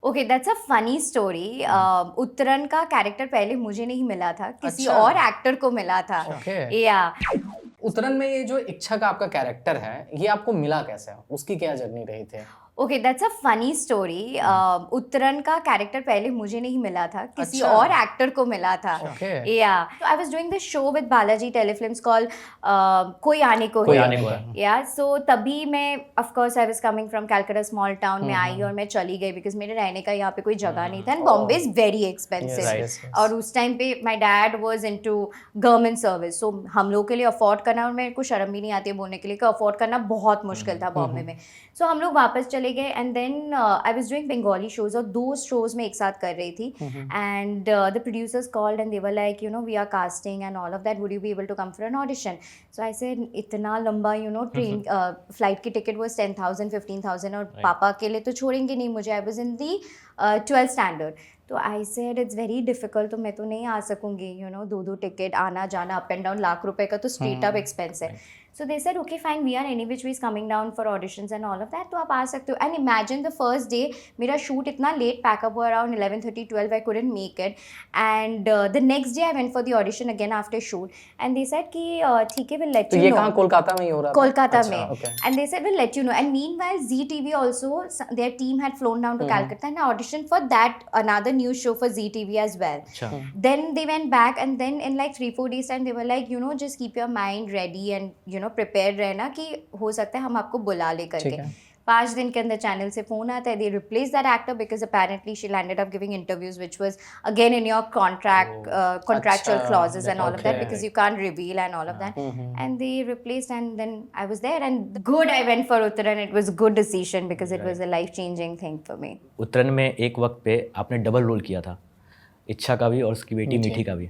Okay, that's a funny story. Uttaran का character पहले मुझे नहीं मिला था, किसी अच्छा। और एक्टर को मिला था। ओके। या उत्तरन में ये जो इच्छा का आपका कैरेक्टर है, ये आपको मिला कैसे? उसकी क्या जर्नी रही थी? Okay, that's a funny story. Uttaran का कैरेक्टर पहले मुझे नहीं मिला था, किसी अच्छा। और एक्टर को मिला था। ओके। या तो आई was doing this show with Balaji telefilms called कोई आने को कोई है। आने को है। या सो तभी मैं of course I was coming from Calcutta small town में आई और मैं चली गई बिकॉज मेरे रहने का यहाँ पे कोई जगह नहीं था and Bombay is very expensive. Right. और उस टाइम पे my dad was into government service, so हम लोग के लिए अफोर्ड करना, और मेरे को शर्म भी नहीं आती है बोलने के लिए कि अफोर्ड करना बहुत मुश्किल था बॉम्बे में। सो हम लोग वापस चले गए and then I was doing Bengali shows और 2 शोज में एक साथ कर रही थी and the producers called and they were like you know we are casting and all of that, would you be able to come for an audition? So I said इतना लंबा you know train flight की ticket was 10,000 15,000 और पापा अकेले तो छोड़ेंगे नहीं मुझे। I was in the 12th standard, तो I said it's very difficult, तो मैं तो नहीं आ सकूंगी, यू नो 2 टिकट आना जाना अप एंड डाउन, लाख रुपए का तो स्ट्रेट अप एक्सपेंस है। So they said okay fine, we are any which we is coming down for auditions and all of that, तो आप आ सकते हो। And imagine the first day मेरा शूट इतना लेट पैकअप हुआ, around 11:30 12, I couldn't make it and the next day I went for the audition again after shoot and they said कि ठीक है विल लेट तो यू ये no. कहाँ, कोलकाता में ही हो रहा था? कोलकाता अच्छा, में। okay. And they said we'll let you know. And meanwhile, Zee TV also, their team had flown down to Calcutta and I auditioned for that another new show for Zee TV as well. अच्छा। Then they went back and then in like 3-4 days time they were like, you know, just keep your mind ready and you know prepared रहना कि हो सकता है हम आपको बुला ले ठीक करके। है। 5 दिन के अंदर चैनल से फोन आता है, they replaced that actor because apparently she landed up giving interviews which was again in your contractual अच्छा, clauses and all of that okay. because you can't reveal and all of that. And they replaced and then I was there and good I went for Uttaran. It was a good decision because it was a life changing thing for me. उत्तरन में एक वक्त पे आपने double role किया था, इच्छा का भी और उसकी बेटी मीठी का भी।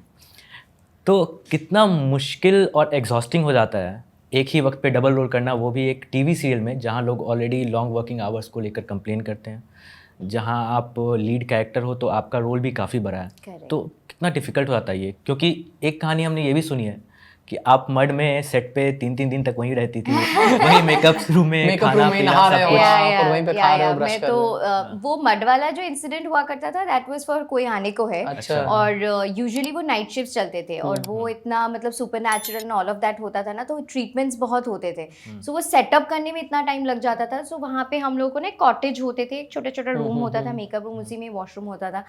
तो कितना मुश्किल और एग्जॉस्टिंग हो जाता है एक ही वक्त पे डबल रोल करना, वो भी एक टीवी सीरियल में जहाँ लोग ऑलरेडी लॉन्ग वर्किंग आवर्स को लेकर कंप्लेन करते हैं, जहाँ आप लीड कैरेक्टर हो तो आपका रोल भी काफ़ी बड़ा है। Correct. तो कितना डिफ़िकल्ट हो जाता है ये, क्योंकि एक कहानी हमने ये भी सुनी है कि आप मड में सेट पे 3-3 दिन तक वहीं रहती थी, वहीं मेकअप रूम में खाना पीना नहा सब रहे हो कुछ। आप और वहीं पे खा रहे हो, ब्रश मैं कर तो रहे हो। वो मड वाला जो इंसिडेंट हुआ करता था दैट वाज फॉर कोई आने को है। अच्छा। और यूजुअली वो नाइट शिफ्ट चलते थे और वो इतना मतलब super natural and all of that होता था ना, तो ट्रीटमेंट्स बहुत होते थे। सो वो सेटअप करने में इतना टाइम लग जाता था। सो वहाँ पे हम लोगों को ना कॉटेज होते थे, एक छोटा छोटा रूम होता था, मेकअप रूम, उसी में वॉशरूम होता था।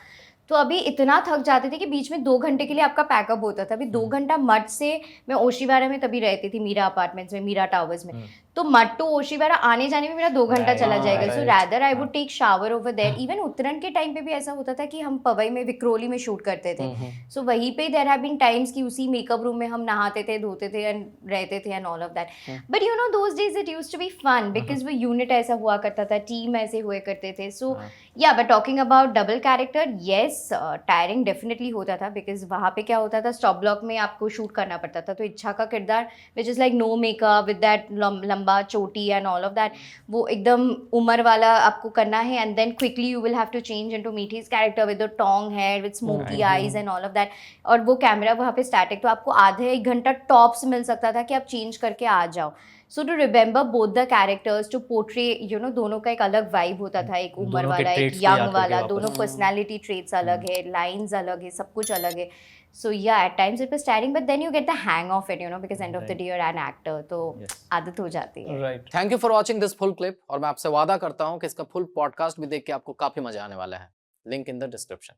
तो अभी इतना थक जाते थे कि बीच में 2 घंटे के लिए आपका पैकअप होता था। अभी 2 घंटा मड से, मैं ओशीवारा में तभी रहती थी, मीरा अपार्टमेंट्स में, मीरा टावर्स में, तो मड टू ओशीवारा आने जाने में मेरा 2 घंटा चला जाएगा। So rather I would take shower over there. Even Uttarayan के टाइम पे भी ऐसा होता था कि हम पवई में विक्रोली में शूट करते थे। सो वहीं पे देयर हैव बीन टाइम्स कि उसी मेकअप रूम में हम नहाते थे, धोते थे एंड रहते थे and all of that. But you know those days it used to be fun because वो यूनिट ऐसा हुआ करता था, टीम ऐसे हुए करते थे। सो या but talking about double character, yes tiring definitely होता था बिकॉज वहाँ पे क्या होता था, स्टॉप ब्लॉक में आपको शूट करना पड़ता था। तो इच्छा का किरदार which is like no makeup with that लंबा चोटी एंड ऑल ऑफ दैट, वो एकदम उम्र वाला आपको करना है and then quickly you will have to change into Meethi's character with the tong hair with smoky eyes and all of that. और वो कैमरा वहाँ पे स्टैटिक, तो आपको आधे 1 घंटा टॉप्स मिल सकता था कि आप चेंज करके आ जाओ। So to remember both the characters, to portray you know, दोनों का एक अलग वाइब होता था, एक उम्र दोनों के वाला, एक traits को याद यंग करके वाला, वापस। दोनों पर्सनैलिटी ट्रेट्स अलग है, लाइन्स अलग है, सब कुछ अलग है। So yeah, at times it was tiring, but then you get the hang of it, you know, because end of the day you're an actor, तो आदत हो जाती है। Right. Thank you for watching this full clip, और मैं आपसे वादा करता हूँ कि इसका फुल पॉडकास्ट भी देख के आपको काफी मजा आने वाला है। Link in the description.